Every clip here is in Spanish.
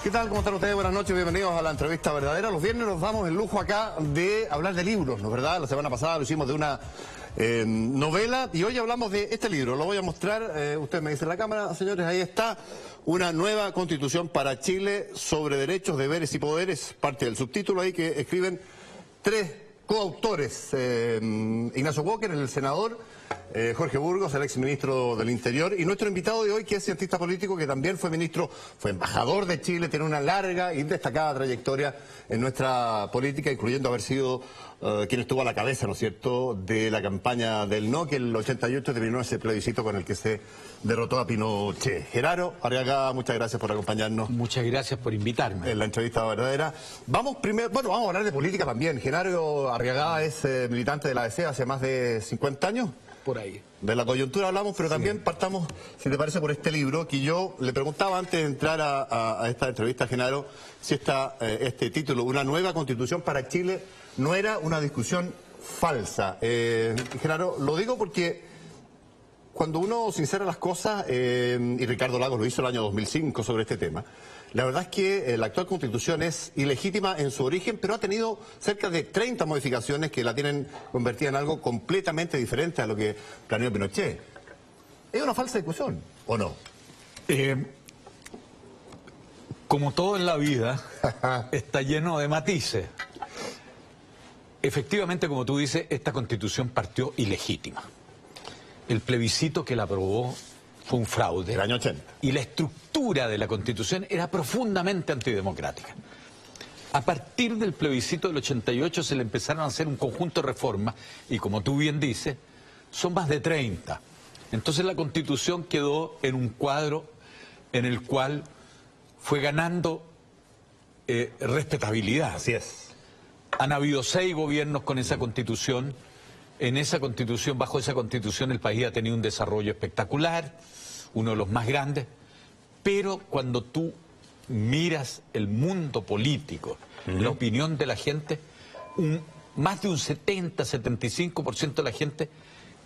¿Qué tal? ¿Cómo están ustedes? Buenas noches, bienvenidos a la entrevista verdadera. Los viernes nos damos el lujo acá de hablar de libros, ¿no es verdad? La semana pasada lo hicimos de una novela y hoy hablamos de este libro. Lo voy a mostrar, usted me dice en la cámara, señores, ahí está. Una nueva constitución para Chile sobre derechos, deberes y poderes. Parte del subtítulo ahí que escriben tres coautores. Ignacio Walker, el senador, Jorge Burgos, el exministro del Interior, y nuestro invitado de hoy, que es cientista político, que también fue ministro, fue embajador de Chile, tiene una larga y destacada trayectoria en nuestra política, incluyendo haber sido quien estuvo a la cabeza, ¿no es cierto?, de la campaña del no, que el 88 terminó ese plebiscito con el que se derrotó a Pinochet. Genaro Arriagada, muchas gracias por acompañarnos. Muchas gracias por invitarme. En la entrevista verdadera. Vamos primero, bueno, vamos a hablar de política también. Genaro Arriagada es militante de la ADC hace más de 50 años. Por ahí. De la coyuntura hablamos, pero también partamos, si te parece, por este libro, que yo le preguntaba antes de entrar a esta entrevista, Genaro, si este título, Una nueva constitución para Chile, no era una discusión falsa. Genaro, lo digo porque cuando uno sincera las cosas, y Ricardo Lagos lo hizo el año 2005 sobre este tema, la verdad es que la actual constitución es ilegítima en su origen, pero ha tenido cerca de 30 modificaciones que la tienen convertida en algo completamente diferente a lo que planeó Pinochet. ¿Es una falsa discusión o no? Como todo en la vida, está lleno de matices. Efectivamente, como tú dices, esta constitución partió ilegítima. El plebiscito que la aprobó fue un fraude. El año 80. Y la estructura de la Constitución era profundamente antidemocrática. A partir del plebiscito del 88 se le empezaron a hacer un conjunto de reformas y, como tú bien dices, son más de 30. Entonces la Constitución quedó en un cuadro en el cual fue ganando respetabilidad. Así es. Han habido 6 gobiernos con esa Constitución. En esa Constitución, bajo esa Constitución, el país ha tenido un desarrollo espectacular, uno de los más grandes, pero cuando tú miras el mundo político, la opinión de la gente, más de un 70-75% de la gente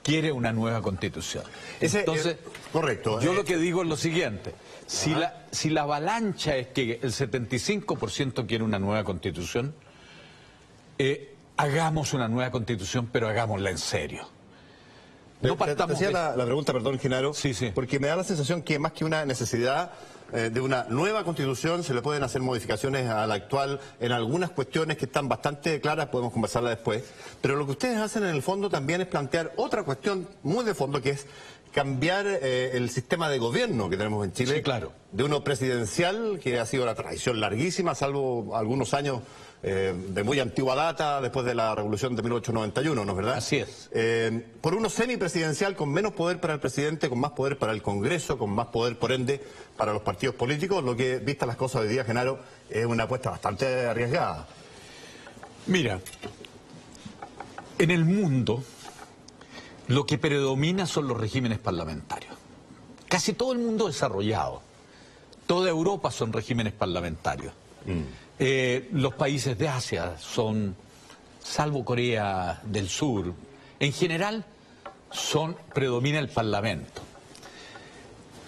quiere una nueva Constitución. Entonces, correcto. Yo lo que digo es lo siguiente, si la avalancha es que el 75% quiere una nueva Constitución, hagamos una nueva Constitución, pero hagámosla en serio. No partamos te hacía la pregunta, perdón, Genaro, sí. Porque me da la sensación que más que una necesidad de una nueva constitución, se le pueden hacer modificaciones a la actual en algunas cuestiones que están bastante claras, podemos conversarla después, pero lo que ustedes hacen en el fondo también es plantear otra cuestión muy de fondo, que es cambiar el sistema de gobierno que tenemos en Chile. Sí, claro. De uno presidencial, que ha sido la tradición larguísima, salvo algunos años de muy antigua data, después de la revolución de 1891, ¿no es verdad? Así es. Por uno semipresidencial, con menos poder para el presidente, con más poder para el Congreso, con más poder, por ende, para los partidos políticos, lo que, vistas las cosas hoy día, Genaro, es una apuesta bastante arriesgada. Mira, en el mundo lo que predomina son los regímenes parlamentarios. Casi todo el mundo desarrollado, toda Europa son regímenes parlamentarios. Los países de Asia son, salvo Corea del Sur, en general predomina el parlamento.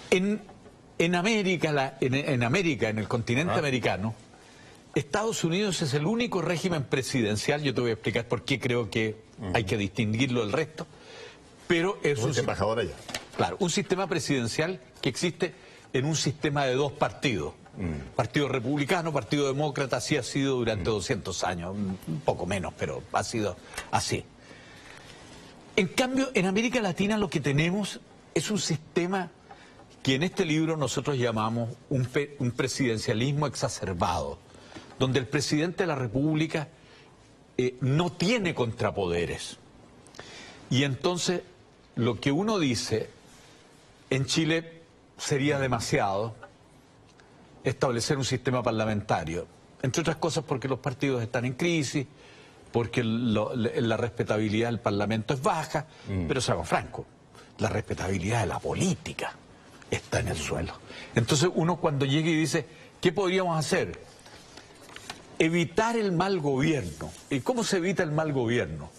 En América, en el continente americano, Estados Unidos es el único régimen presidencial, yo te voy a explicar por qué creo que hay que distinguirlo del resto, pero es un embajador allá. Claro, un sistema presidencial que existe en un sistema de 2 partidos. Partido Republicano, Partido Demócrata, así ha sido durante 200 años, un poco menos, pero ha sido así. En cambio, en América Latina lo que tenemos es un sistema que en este libro nosotros llamamos un presidencialismo exacerbado, donde el presidente de la República no tiene contrapoderes. Y entonces, lo que uno dice, en Chile sería demasiado establecer un sistema parlamentario, entre otras cosas porque los partidos están en crisis, porque la respetabilidad del Parlamento es baja, pero seamos francos, la respetabilidad de la política está en el suelo. Entonces uno cuando llega y dice, ¿qué podríamos hacer? Evitar el mal gobierno. ¿Y cómo se evita el mal gobierno?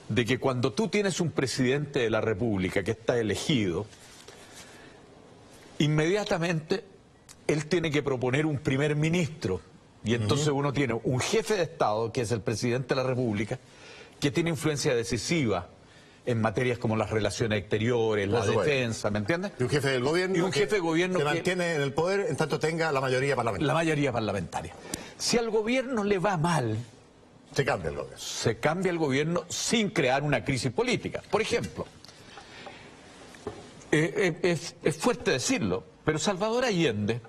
De que cuando tú tienes un presidente de la República que está elegido, inmediatamente él tiene que proponer un primer ministro. Y entonces uno tiene un jefe de Estado, que es el presidente de la República, que tiene influencia decisiva en materias como las relaciones exteriores, la defensa, ¿me entiendes? Y un jefe del gobierno, y un jefe de gobierno que mantiene en el poder en tanto tenga la mayoría parlamentaria. La mayoría parlamentaria. Si al gobierno le va mal, se cambia el gobierno. Se cambia el gobierno sin crear una crisis política. Por ejemplo, es fuerte decirlo, pero Salvador Allende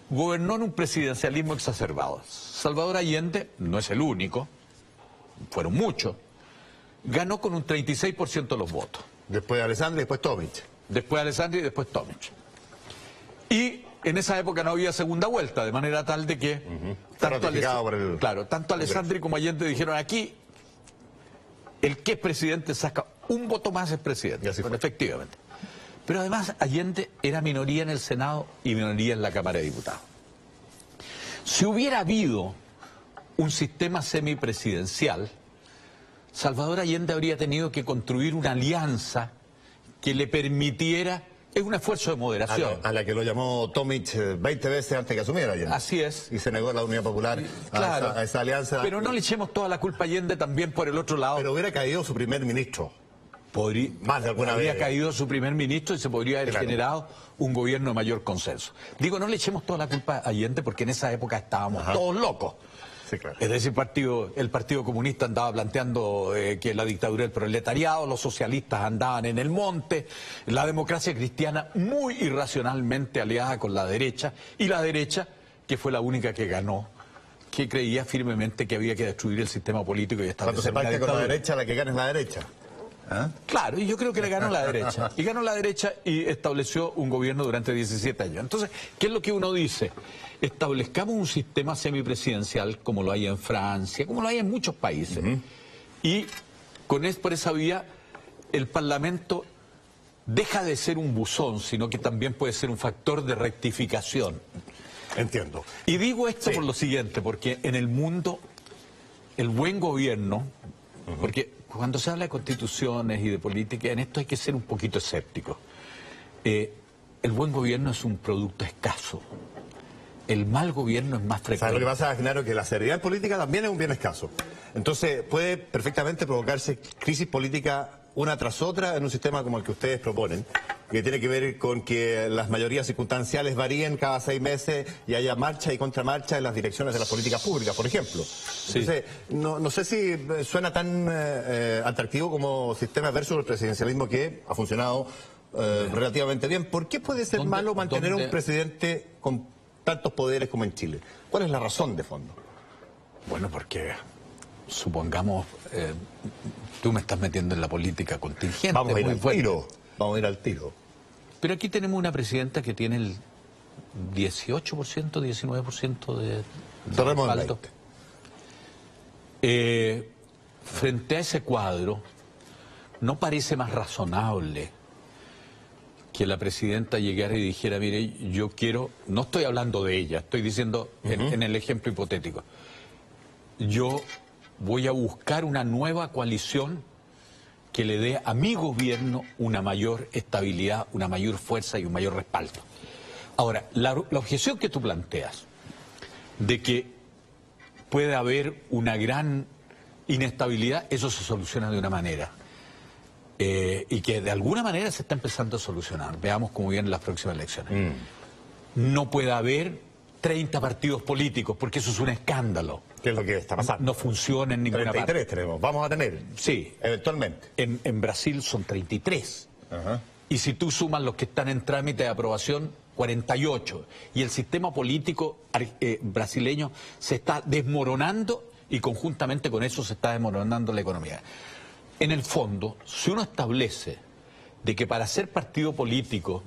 gobernó en un presidencialismo exacerbado. Salvador Allende no es el único, fueron muchos. Ganó con un 36% de los votos. Después de Alessandri y después Tomic. Después de Alessandri y después Tomic. Y en esa época no había segunda vuelta, de manera tal de que tanto Alessandri como Allende dijeron aquí, el que es presidente saca un voto más es presidente. Y así fue. Efectivamente. Pero además Allende era minoría en el Senado y minoría en la Cámara de Diputados. Si hubiera habido un sistema semipresidencial, Salvador Allende habría tenido que construir una alianza que le permitiera, es un esfuerzo de moderación. A la que lo llamó Tomic 20 veces antes que asumiera Allende. Así es. Y se negó la Unidad Popular a esa alianza. Pero no le echemos toda la culpa a Allende también por el otro lado. Pero hubiera caído su primer ministro. Más de alguna vez. Habría caído su primer ministro y se podría haber generado un gobierno de mayor consenso. Digo, no le echemos toda la culpa a Allende porque en esa época estábamos todos locos. Sí, claro. Es decir, el Partido Comunista andaba planteando que la dictadura del proletariado, los socialistas andaban en el monte, la democracia cristiana muy irracionalmente aliada con la derecha, y la derecha, que fue la única que ganó, que creía firmemente que había que destruir el sistema político y establecer cuando se parte con la derecha, la que gana es la derecha. ¿Ah? Claro, y yo creo que le ganó la derecha. Y ganó la derecha y estableció un gobierno durante 17 años. Entonces, ¿qué es lo que uno dice? Establezcamos un sistema semipresidencial como lo hay en Francia, como lo hay en muchos países. Y por esa vía el Parlamento deja de ser un buzón, sino que también puede ser un factor de rectificación. Entiendo. Y digo esto por lo siguiente, porque en el mundo el buen gobierno, porque cuando se habla de constituciones y de política, en esto hay que ser un poquito escéptico. El buen gobierno es un producto escaso. El mal gobierno es más frecuente. ¿Sabes lo que pasa, Genaro? Que la seriedad política también es un bien escaso. Entonces puede perfectamente provocarse crisis política una tras otra en un sistema como el que ustedes proponen, que tiene que ver con que las mayorías circunstanciales varíen cada 6 meses y haya marcha y contramarcha en las direcciones de las políticas públicas, por ejemplo. Entonces, no sé si suena tan atractivo como sistema versus el presidencialismo, que ha funcionado relativamente bien. ¿Por qué puede ser malo mantener un presidente con tantos poderes como en Chile? ¿Cuál es la razón de fondo? Bueno, porque supongamos, tú me estás metiendo en la política contingente. Vamos a ir al tiro. Vamos a ir al tiro. Pero aquí tenemos una presidenta que tiene el 18%, 19% de respaldo. Frente a ese cuadro, ¿no parece más razonable que la presidenta llegara y dijera, mire, yo quiero, no estoy hablando de ella, estoy diciendo en el ejemplo hipotético, yo voy a buscar una nueva coalición que le dé a mi gobierno una mayor estabilidad, una mayor fuerza y un mayor respaldo? Ahora, la objeción que tú planteas de que puede haber una gran inestabilidad, eso se soluciona de una manera. Y que de alguna manera se está empezando a solucionar. Veamos cómo vienen las próximas elecciones. No puede haber 30 partidos políticos, porque eso es un escándalo. ¿Qué es lo que está pasando? No funciona en ninguna 33 parte. tenemos, vamos a tener. Sí. Eventualmente. En Brasil son 33. Y si tú sumas los que están en trámite de aprobación, 48. Y el sistema político brasileño se está desmoronando, y conjuntamente con eso se está desmoronando la economía. En el fondo, si uno establece de que para ser partido político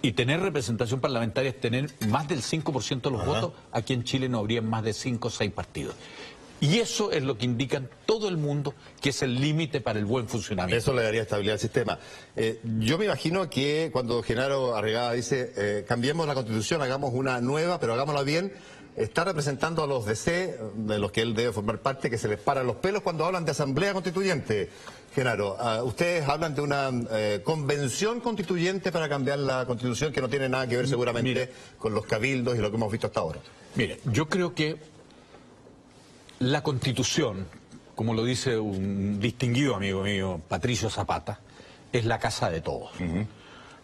y tener representación parlamentaria es tener más del 5% de los votos, aquí en Chile no habría más de 5 o 6 partidos. Y eso es lo que indican todo el mundo que es el límite para el buen funcionamiento. Eso le daría estabilidad al sistema. Yo me imagino que cuando Genaro Arregadas dice cambiemos la Constitución, hagamos una nueva, pero hagámosla bien, está representando a los DC, de los que él debe formar parte, que se les paran los pelos cuando hablan de asamblea constituyente. Genaro, ustedes hablan de una convención constituyente para cambiar la Constitución que no tiene nada que ver seguramente con los cabildos y lo que hemos visto hasta ahora. Mire, yo creo que la Constitución, como lo dice un distinguido amigo mío, Patricio Zapata, es la casa de todos.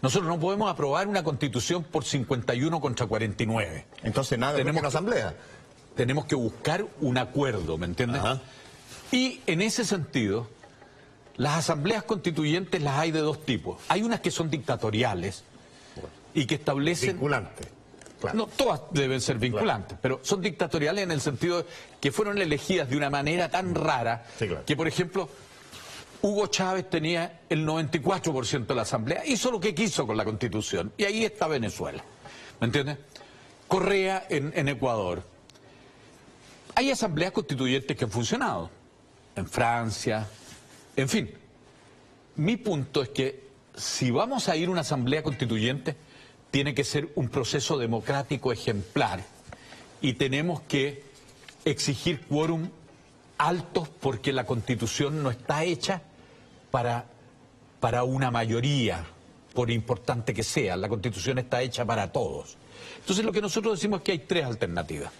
Nosotros no podemos aprobar una Constitución por 51 contra 49. Entonces nada, tenemos una asamblea. Tenemos que buscar un acuerdo, ¿me entiendes? Ajá. Y en ese sentido, las asambleas constituyentes las hay de dos tipos. Hay unas que son dictatoriales y que establecen... Vinculantes. Claro. No, todas deben ser vinculantes, pero son dictatoriales en el sentido de que fueron elegidas de una manera tan rara que, por ejemplo, Hugo Chávez tenía el 94% de la Asamblea, hizo lo que quiso con la Constitución, y ahí está Venezuela, ¿me entiendes? Correa en Ecuador. Hay asambleas constituyentes que han funcionado, en Francia, en fin. Mi punto es que si vamos a ir a una asamblea constituyente, tiene que ser un proceso democrático ejemplar y tenemos que exigir quórum altos porque la Constitución no está hecha para una mayoría, por importante que sea. La Constitución está hecha para todos. Entonces lo que nosotros decimos es que hay tres alternativas.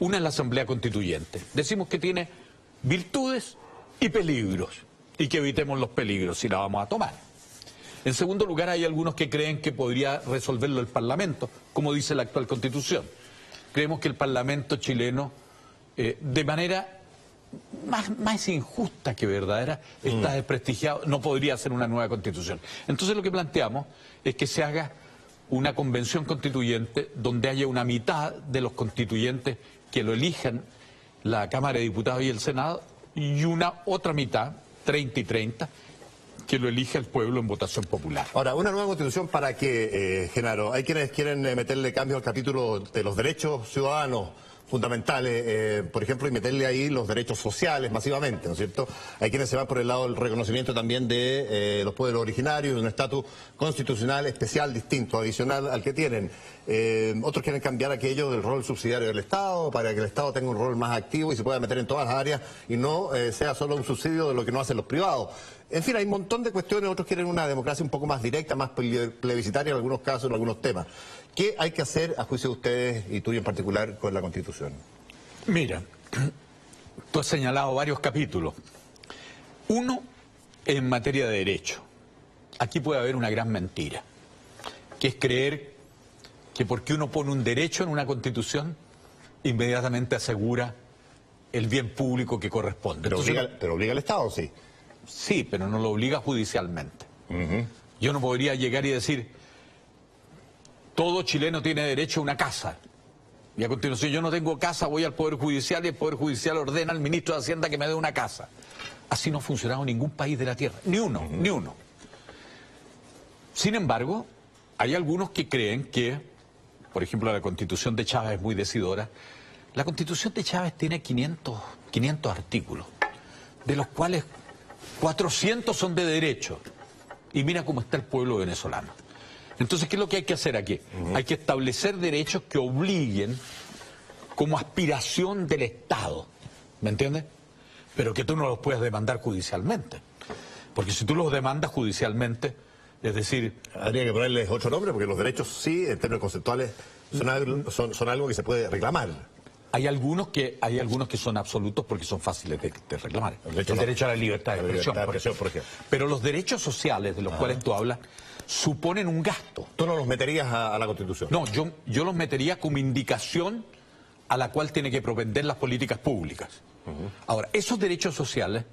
Una es la Asamblea Constituyente. Decimos que tiene virtudes y peligros y que evitemos los peligros si la vamos a tomar. En segundo lugar, hay algunos que creen que podría resolverlo el Parlamento, como dice la actual Constitución. Creemos que el Parlamento chileno, de manera más injusta que verdadera, está desprestigiado, no podría hacer una nueva Constitución. Entonces lo que planteamos es que se haga una convención constituyente donde haya una mitad de los constituyentes que lo elijan la Cámara de Diputados y el Senado y una otra mitad, 30 y 30, que lo elija el pueblo en votación popular. Ahora, una nueva Constitución para qué, Genaro. Hay quienes quieren meterle cambios al capítulo de los derechos ciudadanos fundamentales, por ejemplo, y meterle ahí los derechos sociales masivamente, ¿no es cierto? Hay quienes se van por el lado del reconocimiento también de los pueblos originarios, de un estatus constitucional especial, distinto, adicional al que tienen. Otros quieren cambiar aquello del rol subsidiario del Estado, para que el Estado tenga un rol más activo y se pueda meter en todas las áreas y no sea solo un subsidio de lo que no hacen los privados. En fin, hay un montón de cuestiones. Otros quieren una democracia un poco más directa, más plebiscitaria en algunos casos, en algunos temas. ¿Qué hay que hacer, a juicio de ustedes y tuyo en particular, con la Constitución? Mira, tú has señalado varios capítulos. Uno, en materia de derecho. Aquí puede haber una gran mentira, que es creer que porque uno pone un derecho en una Constitución, inmediatamente asegura el bien público que corresponde. Pero obliga al Estado, sí. Sí, pero no lo obliga judicialmente. Yo no podría llegar y decir, todo chileno tiene derecho a una casa. Y a continuación, yo no tengo casa, voy al Poder Judicial y el Poder Judicial ordena al ministro de Hacienda que me dé una casa. Así no ha funcionado ningún país de la Tierra, ni uno, ni uno. Sin embargo, hay algunos que creen que, por ejemplo, la Constitución de Chávez es muy decidora. La Constitución de Chávez tiene 500 artículos, de los cuales 400 son de derecho. Y mira cómo está el pueblo venezolano. Entonces, ¿qué es lo que hay que hacer aquí? Hay que establecer derechos que obliguen como aspiración del Estado, ¿me entiendes? Pero que tú no los puedas demandar judicialmente. Porque si tú los demandas judicialmente, es decir... Habría que ponerles otro nombre, porque los derechos sí, en términos conceptuales, son algo que se puede reclamar. Hay algunos que son absolutos porque son fáciles de reclamar. El derecho a la libertad de expresión, por ejemplo. Pero los derechos sociales de los cuales tú hablas suponen un gasto. ¿Tú no los meterías a la Constitución? No, yo los metería como indicación a la cual tiene que propender las políticas públicas. Ahora, esos derechos sociales,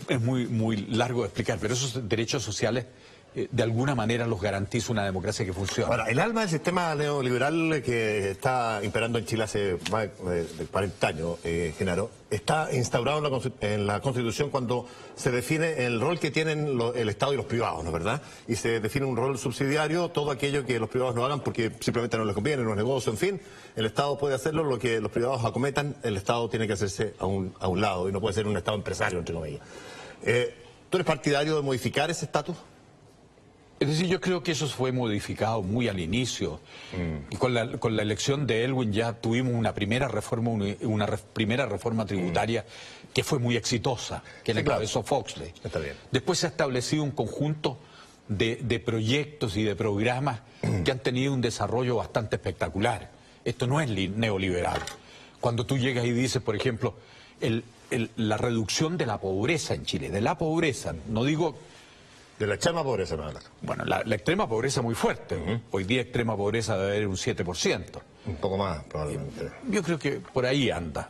es muy largo de explicar, pero esos derechos sociales de alguna manera los garantiza una democracia que funciona. Ahora, el alma del sistema neoliberal que está imperando en Chile hace más de 40 años, Genaro, está instaurado en la Constitución cuando se define el rol que tienen el Estado y los privados, ¿no es verdad? Y se define un rol subsidiario, todo aquello que los privados no hagan porque simplemente no les conviene, no es negocio, en fin. El Estado puede hacerlo, lo que los privados acometan, el Estado tiene que hacerse a un lado y no puede ser un Estado empresario, entre comillas. ¿Tú eres partidario de modificar ese estatus? Es decir, yo creo que eso fue modificado muy al inicio. Y con la elección de Elwin ya tuvimos una primera reforma tributaria que fue muy exitosa, que la encabezó Foxley. Está bien. Después se ha establecido un conjunto de proyectos y de programas que han tenido un desarrollo bastante espectacular. Esto no es neoliberal. Cuando tú llegas y dices, por ejemplo, la reducción de la pobreza en Chile, de la pobreza, no digo... De la extrema pobreza, no. Bueno, la extrema pobreza muy fuerte. Hoy día extrema pobreza debe haber un 7%. Un poco más, probablemente. Yo creo que por ahí anda.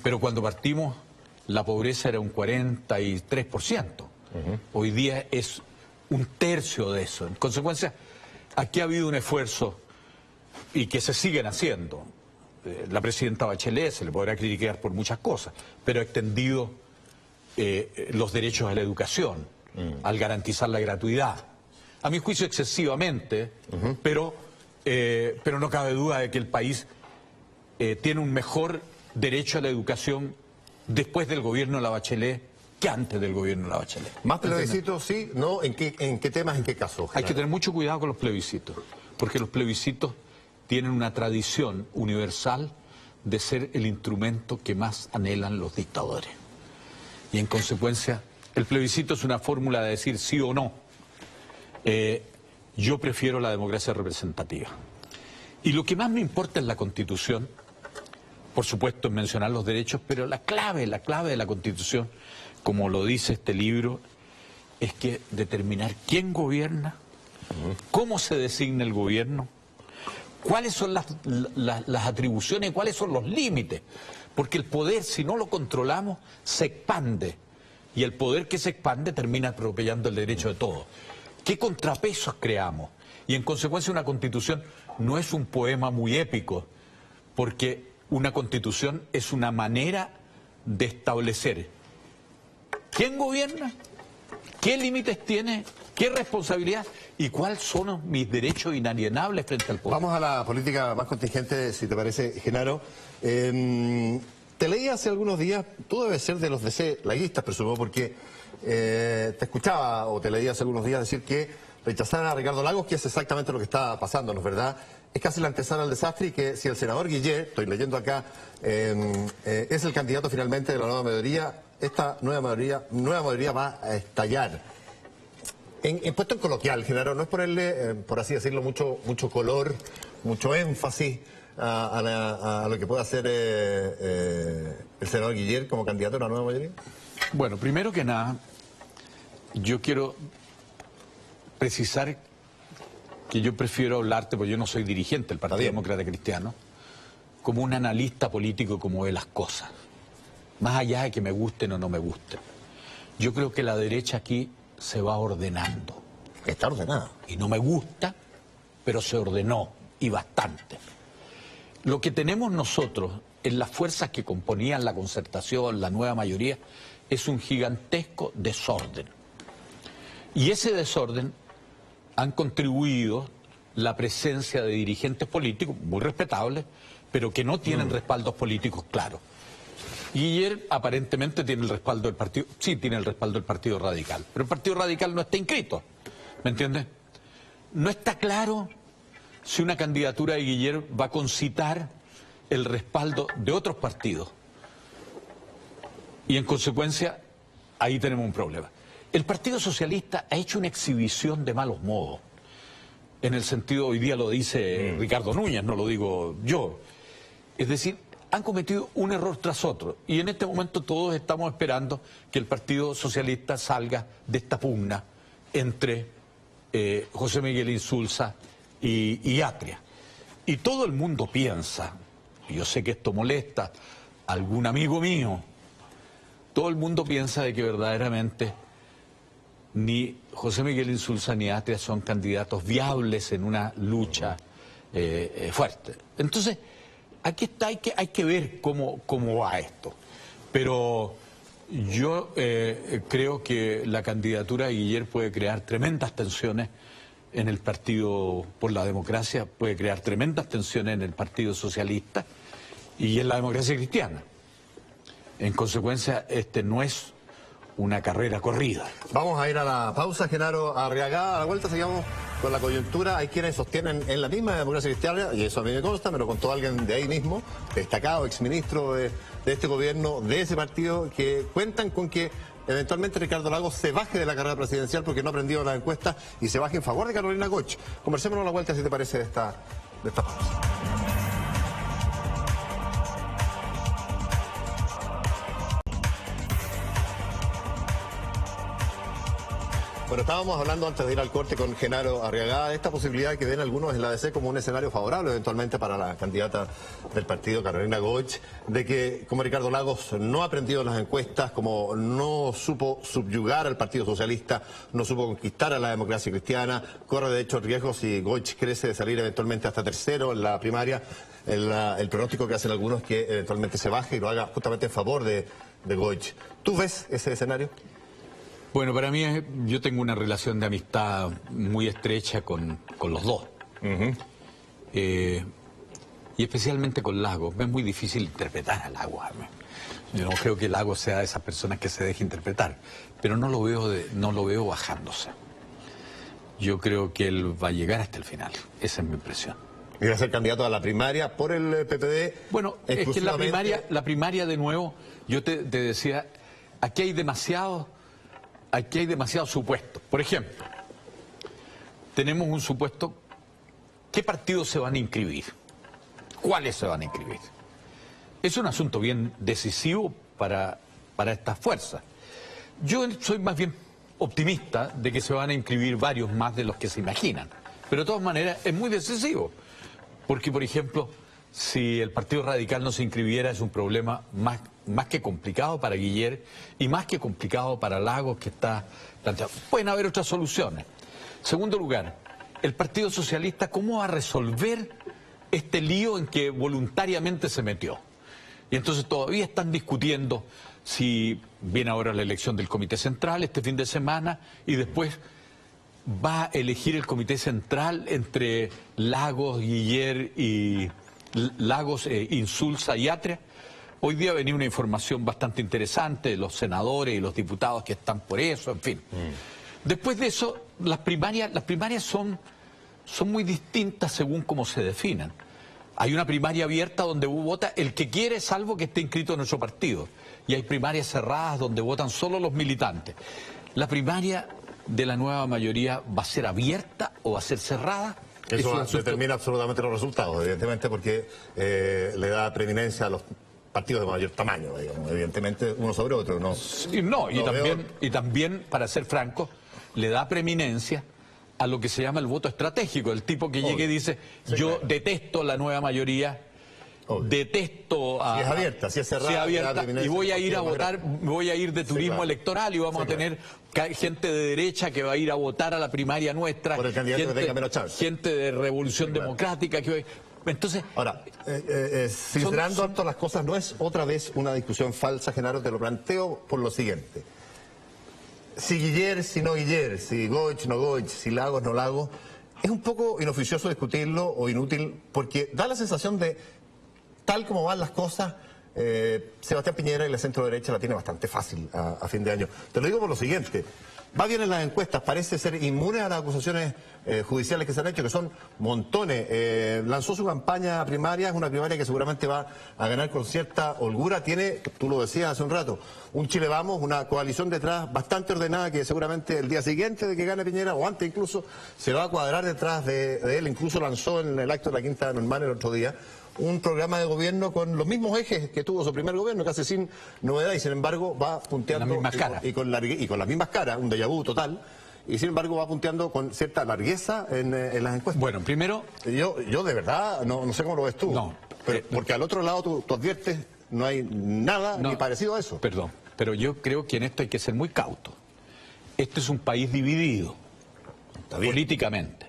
Pero cuando partimos, la pobreza era un 43%. Hoy día es un tercio de eso. En consecuencia, aquí ha habido un esfuerzo y que se siguen haciendo. La presidenta Bachelet se le podrá criticar por muchas cosas, pero ha extendido los derechos a la educación, al garantizar la gratuidad. A mi juicio excesivamente, pero no cabe duda de que el país tiene un mejor derecho a la educación después del gobierno de la Bachelet que antes del gobierno de la Bachelet. ¿Más plebiscitos, sí? ¿No? ¿En qué temas, en qué casos? Hay que tener mucho cuidado con los plebiscitos, porque los plebiscitos tienen una tradición universal de ser el instrumento que más anhelan los dictadores. Y en consecuencia, el plebiscito es una fórmula de decir sí o no. Yo prefiero la democracia representativa. Y lo que más me importa es la Constitución, por supuesto en mencionar los derechos, pero la clave de la Constitución, como lo dice este libro, es que determinar quién gobierna, cómo se designa el gobierno, cuáles son las atribuciones, cuáles son los límites. Porque el poder, si no lo controlamos, se expande. Y el poder que se expande termina atropellando el derecho de todos. ¿Qué contrapesos creamos? Y en consecuencia una constitución no es un poema muy épico, porque una constitución es una manera de establecer quién gobierna, qué límites tiene, qué responsabilidad y cuáles son mis derechos inalienables frente al poder. Vamos a la política más contingente, si te parece, Genaro. Te leí hace algunos días, tú debes ser de los DC-laguistas, presumo, porque te escuchaba o te leí hace algunos días decir que rechazar a Ricardo Lagos, que es exactamente lo que está pasando, ¿no es verdad? Es casi la antesala al desastre y que si el senador Guillet, estoy leyendo acá, es el candidato finalmente de la nueva mayoría, esta nueva mayoría va a estallar. Puesto en coloquial, Genaro, no es ponerle, por así decirlo, mucho color, mucho énfasis a lo que pueda hacer el senador Guillet como candidato a la nueva mayoría. Bueno, primero que nada, yo quiero precisar que yo prefiero hablarte, porque yo no soy dirigente del Partido Demócrata Cristiano, como un analista político como ve las cosas, más allá de que me gusten o no me gusten. Yo creo que la derecha aquí se va ordenando. Está ordenada. Y no me gusta, pero se ordenó, y bastante. Lo que tenemos nosotros en las fuerzas que componían la concertación, la nueva mayoría, es un gigantesco desorden. Y ese desorden han contribuido la presencia de dirigentes políticos, muy respetables, pero que no tienen respaldos políticos claros. Guillet aparentemente tiene el respaldo del partido, sí tiene el respaldo del Partido Radical, pero el Partido Radical no está inscrito, ¿me entiendes? No está claro si una candidatura de Guillet va a concitar el respaldo de otros partidos. Y en consecuencia, ahí tenemos un problema. El Partido Socialista ha hecho una exhibición de malos modos. En el sentido, hoy día lo dice Ricardo Núñez, no lo digo yo. Es decir, han cometido un error tras otro. Y en este momento todos estamos esperando que el Partido Socialista salga de esta pugna entre José Miguel Insulza y Atria. Y todo el mundo piensa, y yo sé que esto molesta a algún amigo mío, todo el mundo piensa de que verdaderamente ni José Miguel Insulza ni Atria son candidatos viables en una lucha fuerte. Entonces, aquí está, hay que ver cómo va esto. Pero yo creo que la candidatura de Guillet puede crear tremendas tensiones en el Partido por la Democracia, puede crear tremendas tensiones en el Partido Socialista y en la democracia cristiana. En consecuencia, este no es una carrera corrida. Vamos a ir a la pausa, Genaro Arriagada. A la vuelta seguimos con la coyuntura. Hay quienes sostienen en la misma democracia cristiana, y eso a mí me consta, me lo contó alguien de ahí mismo, destacado, exministro de este gobierno, de ese partido, que cuentan con que eventualmente Ricardo Lagos se baje de la carrera presidencial porque no ha aprendido las encuestas y se baje en favor de Carolina Goich. Conversemos a la vuelta, si te parece, de esta pausa. Bueno, estábamos hablando antes de ir al corte con Genaro Arriagada de esta posibilidad que ven algunos en la DC como un escenario favorable eventualmente para la candidata del partido, Carolina Goich, de que como Ricardo Lagos no ha aprendido las encuestas, como no supo subyugar al Partido Socialista, no supo conquistar a la democracia cristiana, corre de hecho riesgos si Goich crece de salir eventualmente hasta tercero en la primaria. El pronóstico que hacen algunos es que eventualmente se baje y lo haga justamente en favor de Goich. ¿Tú ves ese escenario? Bueno, para mí yo tengo una relación de amistad muy estrecha con los dos. Y especialmente con Lagos. Es muy difícil interpretar a Lagos. Yo no creo que Lagos sea de esas personas que se deje interpretar, pero no lo veo bajándose. Yo creo que él va a llegar hasta el final. Esa es mi impresión. ¿Y va a ser candidato a la primaria por el PPD? Bueno, es que la primaria de nuevo, yo te decía, aquí hay demasiados supuestos. Por ejemplo, tenemos un supuesto, ¿qué partidos se van a inscribir? ¿Cuáles se van a inscribir? Es un asunto bien decisivo para estas fuerzas. Yo soy más bien optimista de que se van a inscribir varios más de los que se imaginan. Pero de todas maneras es muy decisivo. Porque, por ejemplo, si el Partido Radical no se inscribiera es un problema más que complicado para Guiller y más que complicado para Lagos, que está planteado. Pueden haber otras soluciones. Segundo lugar, el Partido Socialista, ¿cómo va a resolver este lío en que voluntariamente se metió? Y entonces todavía están discutiendo si viene ahora la elección del Comité Central este fin de semana y después va a elegir el Comité Central entre Lagos, Guiller y Lagos, Insulza y Atria. Hoy día venía una información bastante interesante de los senadores y los diputados que están por eso, en fin. Después de eso, las primarias son muy distintas según cómo se definan. Hay una primaria abierta donde vota el que quiere, salvo que esté inscrito en nuestro partido. Y hay primarias cerradas donde votan solo los militantes. La primaria de la nueva mayoría va a ser abierta o va a ser cerrada. Eso determina absolutamente los resultados, evidentemente, porque le da preeminencia a los partidos de mayor tamaño, digamos, evidentemente, uno sobre otro, ¿no? Sí, no, y también, para ser franco, le da preeminencia a lo que se llama el voto estratégico, el tipo que llegue y dice, sí, yo detesto la nueva mayoría, detesto si es abierta, si es cerrada, si es abierta, y voy a ir a votar, voy a ir de turismo electoral y vamos a tener gente de derecha que va a ir a votar a la primaria nuestra, por el candidato que tenga menos chance, gente de Revolución Democrática que entonces ahora, sincerando harto las cosas, no es otra vez una discusión falsa, Genaro, te lo planteo por lo siguiente. Si Guiller, si no Guiller, si Goich, no Goich, si Lagos, no Lagos, es un poco inoficioso discutirlo o inútil, porque da la sensación de, tal como van las cosas, Sebastián Piñera y la centro derecha la tiene bastante fácil a fin de año. Te lo digo por lo siguiente, va bien en las encuestas, parece ser inmune a las acusaciones judiciales que se han hecho, que son montones. Lanzó su campaña primaria, es una primaria que seguramente va a ganar con cierta holgura. Tiene, tú lo decías hace un rato, un Chile Vamos, una coalición detrás bastante ordenada que seguramente el día siguiente de que gane Piñera, o antes incluso, se va a cuadrar detrás de él. Incluso lanzó en el acto de la Quinta de Normal el otro día un programa de gobierno con los mismos ejes que tuvo su primer gobierno, casi sin novedad, y sin embargo va punteando y con las mismas caras, un déjà vu total, y sin embargo va punteando con cierta largueza en las encuestas. Bueno, primero... Yo de verdad, no sé cómo lo ves tú, porque al otro lado tú adviertes, no hay nada ni parecido a eso. Perdón, pero yo creo que en esto hay que ser muy cauto. Este es un país dividido políticamente.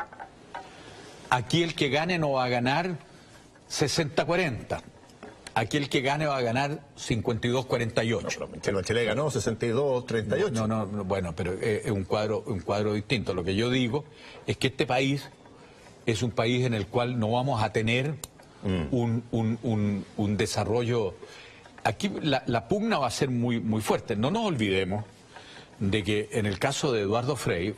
Aquí el que gane no va a ganar 60-40. Aquí el que gane va a ganar 52-48. No, Chile ganó 62-38. No, bueno, pero es un cuadro distinto. Lo que yo digo es que este país es un país en el cual no vamos a tener un desarrollo. Aquí la pugna va a ser muy fuerte. No nos olvidemos de que en el caso de Eduardo Frei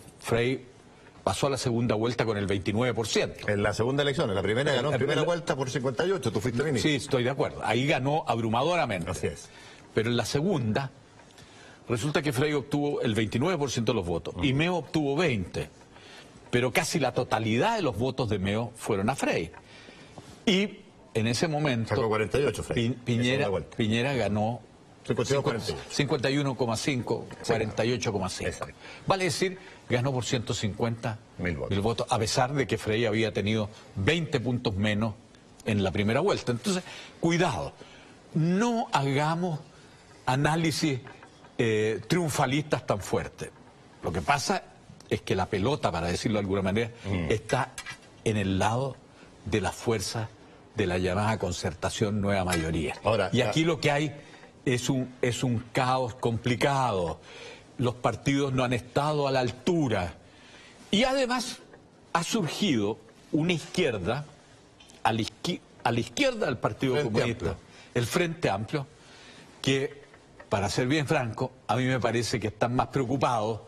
pasó a la segunda vuelta con el 29%. En la segunda elección, en la primera ganó en primera vuelta por 58, tú fuiste ministro. Sí, estoy de acuerdo. Ahí ganó abrumadoramente. Así es. Pero en la segunda, resulta que Frei obtuvo el 29% de los votos y Meo obtuvo 20%. Pero casi la totalidad de los votos de Meo fueron a Frei. Y en ese momento Sacó 48 Frei. Piñera ganó 51,5, 48,5. Vale decir, ganó por 150.000 votos, a pesar de que Frei había tenido 20 puntos menos en la primera vuelta. Entonces, cuidado, no hagamos análisis triunfalistas tan fuertes. Lo que pasa es que la pelota, para decirlo de alguna manera, está en el lado de las fuerzas de la llamada concertación nueva mayoría. Ahora, y aquí lo que hay es un caos complicado. Los partidos no han estado a la altura. Y además ha surgido una izquierda, a la izquierda del Partido Comunista, el Frente Amplio, que, para ser bien franco, a mí me parece que están más preocupados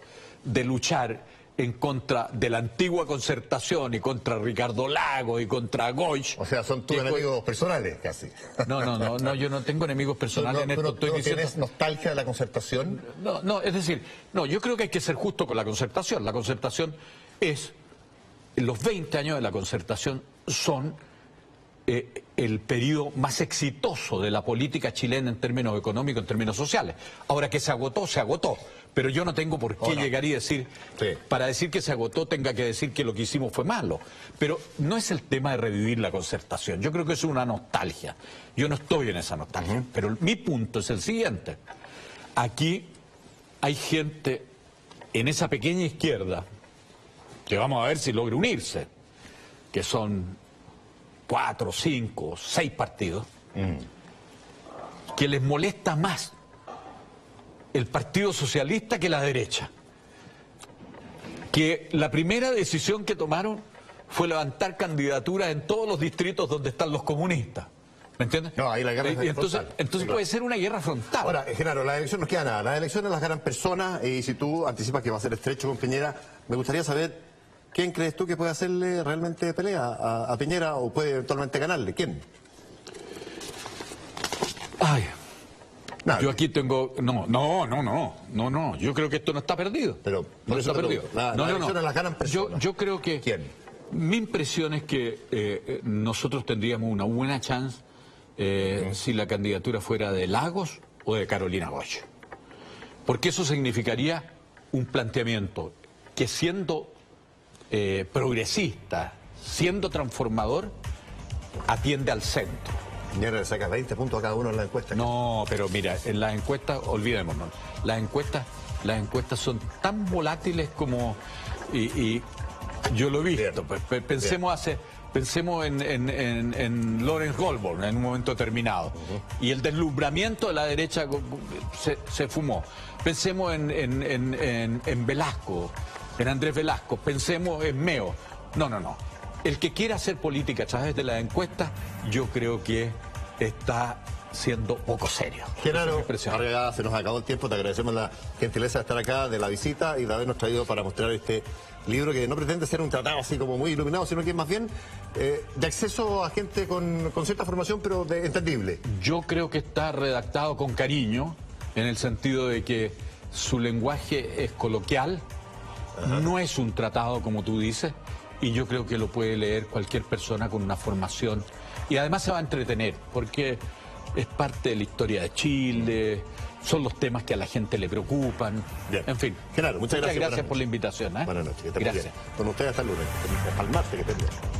de luchar en contra de la antigua concertación y contra Ricardo Lagos y contra Goich. O sea, son tus enemigos personales, casi. No, yo no tengo enemigos personales en esto. ¿Tienes nostalgia de la concertación? No, es decir, yo creo que hay que ser justo con la concertación. La concertación es, los 20 años de la concertación son el periodo más exitoso de la política chilena en términos económicos, en términos sociales. Ahora que se agotó, se agotó. Pero yo no tengo por qué llegar y decir, para decir que se agotó, tenga que decir que lo que hicimos fue malo. Pero no es el tema de revivir la concertación. Yo creo que es una nostalgia. Yo no estoy en esa nostalgia. Pero mi punto es el siguiente. Aquí hay gente en esa pequeña izquierda, que vamos a ver si logra unirse, que son 4, 5, 6 partidos, que les molesta más el Partido Socialista que la derecha. Que la primera decisión que tomaron fue levantar candidaturas en todos los distritos donde están los comunistas. ¿Me entiendes? No, ahí la guerra es entonces puede ser una guerra frontal. Ahora, Genaro, la elección no queda nada. Las elecciones las ganan personas y si tú anticipas que va a ser estrecho con Piñera, me gustaría saber quién crees tú que puede hacerle realmente pelea a Piñera o puede eventualmente ganarle. ¿Quién? Ay, Nadie. yo aquí tengo... No, yo creo que esto no está perdido. Pero no está perdido. Las elecciones las ganan personas. Yo creo que... ¿Quién? Mi impresión es que nosotros tendríamos una buena chance si la candidatura fuera de Lagos o de Carolina Goich. Porque eso significaría un planteamiento que siendo progresista, siendo transformador, atiende al centro. Piñera le saca 20 puntos a cada uno en la encuesta. No, pero mira, en las encuestas, olvidémonos, las encuestas son tan volátiles como... Y yo lo he visto, pues, pensemos en Lawrence Goldborn en un momento determinado. Y el deslumbramiento de la derecha se fumó. Pensemos en Velasco, en Andrés Velasco, pensemos en Meo. No. El que quiera hacer política a través de las encuestas, yo creo que está siendo poco serio. Genaro, ahora ya se nos acabó el tiempo, te agradecemos la gentileza de estar acá, de la visita y de habernos traído para mostrar este libro que no pretende ser un tratado así como muy iluminado, sino que es más bien de acceso a gente con cierta formación, pero entendible. Yo creo que está redactado con cariño, en el sentido de que su lenguaje es coloquial, no es un tratado como tú dices, y yo creo que lo puede leer cualquier persona con una formación. Y además se va a entretener, porque es parte de la historia de Chile, son los temas que a la gente le preocupan. Bien. En fin, Genaro, muchas gracias por la invitación. Buenas noches, que te gracias. Con ustedes hasta el lunes, hasta el martes que te